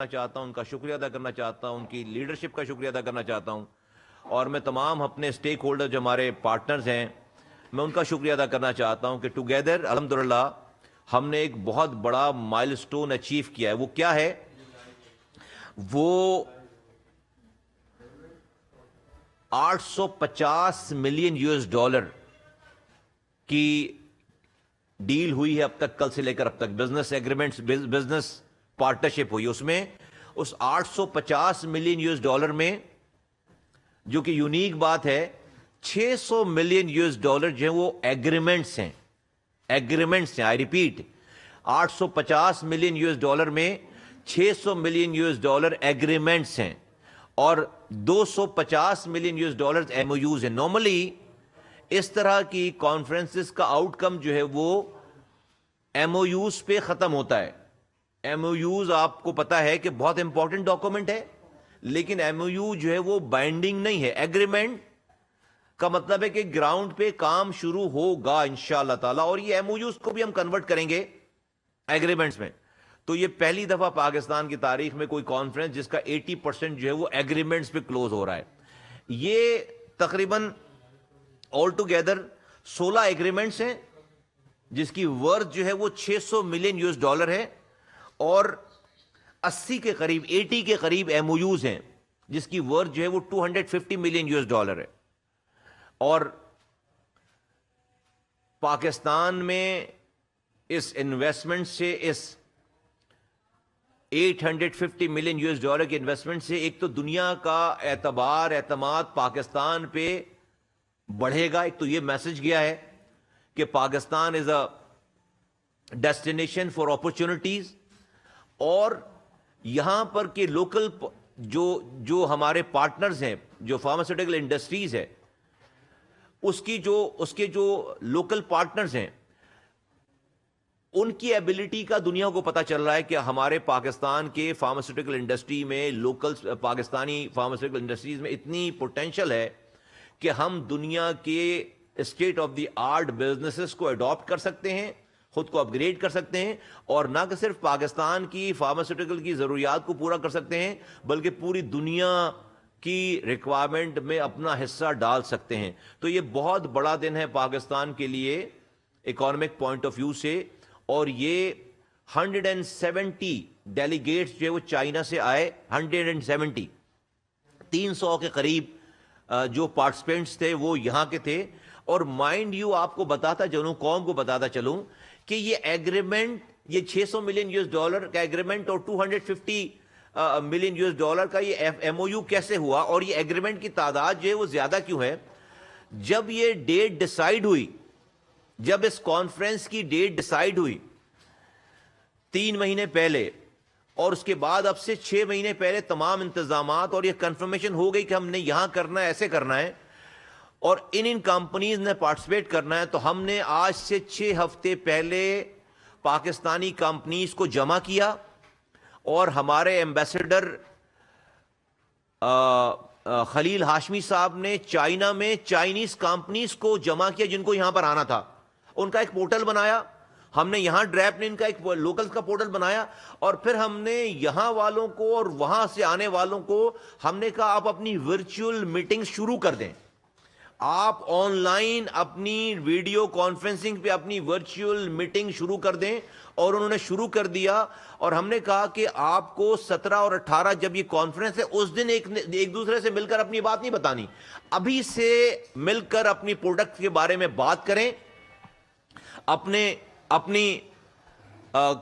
چاہتا ہوں، ان کا شکریہ ادا کرنا چاہتا ہوں، ان کی لیڈرشپ کا شکریہ ادا کرنا چاہتا ہوں، اور میں تمام اپنے سٹیک ہولڈر جو ہمارے پارٹنرز ہیں میں ان کا شکریہ ادا کرنا چاہتا ہوں کہ ٹوگیدر الحمدللہ ہم نے ایک بہت بڑا مائل سٹون اچیو کیا ہے۔ وہ کیا ہے؟ وہ 850 ملین یو ایس ڈالر کی ڈیل ہوئی ہے اب تک، کل سے لے کر اب تک بزنس ایگریمنٹس، بزنس پارٹنرشپ ہوئی اس میں۔ اس 850 ملین یو ایس ڈالر میں جو کہ یونیک بات ہے، 600 ملین یو ایس ڈالر جو ہیں وہ ایگریمنٹس ہیں، I repeat 850 million U S dollar میں 600 million U S dollar agreements ہیں اور 250 million U S dollar M O use ہیں۔ نارملی اس طرح کی کانفرنسز کا آؤٹ کم جو ہے وہ ایم او یوز پہ ختم ہوتا ہے۔ ایم او یوز آپ کو پتا ہے کہ بہت امپورٹنٹ ڈاکومنٹ ہے، لیکن ایم او یو جو ہے وہ بائنڈنگ نہیں ہے۔ ایگریمنٹ کا مطلب ہے کہ گراؤنڈ پہ کام شروع ہوگا انشاءاللہ تعالی، اور یہ ایم او یوز کو بھی ہم کنورٹ کریں گے ایگریمنٹس میں۔ تو یہ پہلی دفعہ پاکستان کی تاریخ میں کوئی کانفرنس جس کا 80% جو ہے وہ ایگریمنٹس پہ کلوز ہو رہا ہے۔ یہ تقریباً آل ٹوگیدر 16 ایگریمنٹس ہیں جس کی ورتھ جو ہے وہ 600 ملین یو ایس ڈالر ہے، اور 80 کے قریب ایم او یوز ہیں جس کی ورتھ جو ہے وہ 250 ملین یو ایس ڈالر ہے۔ اور پاکستان میں اس انویسٹمنٹ سے، اس 850 ملین یو ایس ڈالر کے انویسٹمنٹ سے ایک تو دنیا کا اعتماد پاکستان پہ بڑھے گا۔ ایک تو یہ میسج گیا ہے کہ پاکستان از اے ڈیسٹینیشن فار اپرچونٹیز، اور یہاں پر کہ لوکل جو ہمارے پارٹنرز ہیں، جو فارماسیوٹیکل انڈسٹریز ہے، اس کے جو لوکل پارٹنرز ہیں، ان کی ایبلٹی کا دنیا کو پتا چل رہا ہے کہ ہمارے پاکستان کے فارماسیوٹیکل انڈسٹری میں، لوکل پاکستانی فارماسیوٹیکل انڈسٹریز میں اتنی پوٹینشل ہے کہ ہم دنیا کے state of the art businesses کو اڈاپٹ کر سکتے ہیں، خود کو اپ گریڈ کر سکتے ہیں، اور نہ کہ صرف پاکستان کی فارماسیوٹیکل کی ضروریات کو پورا کر سکتے ہیں بلکہ پوری دنیا کی ریکوائرمنٹ میں اپنا حصہ ڈال سکتے ہیں۔ تو یہ بہت بڑا دن ہے پاکستان کے لیے اکانومک پوائنٹ آف ویو سے، اور یہ 170 ڈیلیگیٹس جو ہے وہ چائنا سے آئے، 170 300 کے قریب جو پارٹیسپینٹس تھے وہ یہاں کے تھے۔ اور مائنڈ یو آپ کو بتاتا چلوں، قوم کو بتاتا چلوں کہ یہ ایگریمنٹ، یہ 600 ملین یو ایس ڈالر کا ایگریمنٹ اور 250 ملین یو ایس ڈالر کا یہ ایم او یو کیسے ہوا، اور یہ ایگریمنٹ کی تعداد جو ہے وہ زیادہ کیوں ہے؟ جب یہ ڈیٹ ڈیسائیڈ ہوئی، جب اس کانفرنس کی ڈیٹ ڈیسائیڈ ہوئی 3 مہینے پہلے، اور اس کے بعد اب سے 6 مہینے پہلے تمام انتظامات اور یہ کنفرمیشن ہو گئی کہ ہم نے یہاں کرنا ہے، ایسے کرنا ہے، اور ان کمپنیز نے پارٹیسپیٹ کرنا ہے، تو ہم نے آج سے 6 ہفتے پہلے پاکستانی کمپنیز کو جمع کیا، اور ہمارے ایمبیسڈر خلیل ہاشمی صاحب نے چائنا میں چائنیز کمپنیز کو جمع کیا جن کو یہاں پر آنا تھا، ان کا ایک پورٹل بنایا۔ ہم نے یہاں ڈریپ نے ان کا ایک لوکل کا پورٹل بنایا، اور پھر ہم نے یہاں والوں کو اور وہاں سے آنے والوں کو ہم نے کہا آپ اپنی ورچوئل میٹنگ شروع کر دیں، آپ آن لائن اپنی ویڈیو کانفرنسنگ پہ اپنی ورچوئل میٹنگ شروع کر دیں، اور انہوں نے شروع کر دیا۔ اور ہم نے کہا کہ آپ کو 17 اور 18 جب یہ کانفرنس ہے اس دن ایک دوسرے سے مل کر اپنی بات نہیں بتانی، ابھی سے مل کر اپنی پروڈکٹ کے بارے میں بات کریں، اپنی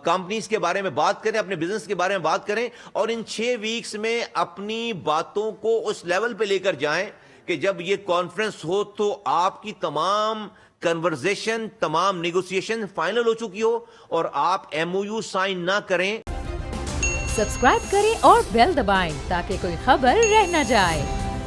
کمپنیز کے بارے میں بات کریں، اپنے بزنس کے بارے میں بات کریں، اور ان 6 ویکس میں اپنی باتوں کو اس لیول پہ لے کر جائیں کہ جب یہ کانفرنس ہو تو آپ کی تمام کنورزیشن، تمام نیگوسیشن فائنل ہو چکی ہو، اور آپ ایم او یو سائن نہ کریں۔ سبسکرائب کریں اور بیل دبائیں تاکہ کوئی خبر رہ نہ جائے۔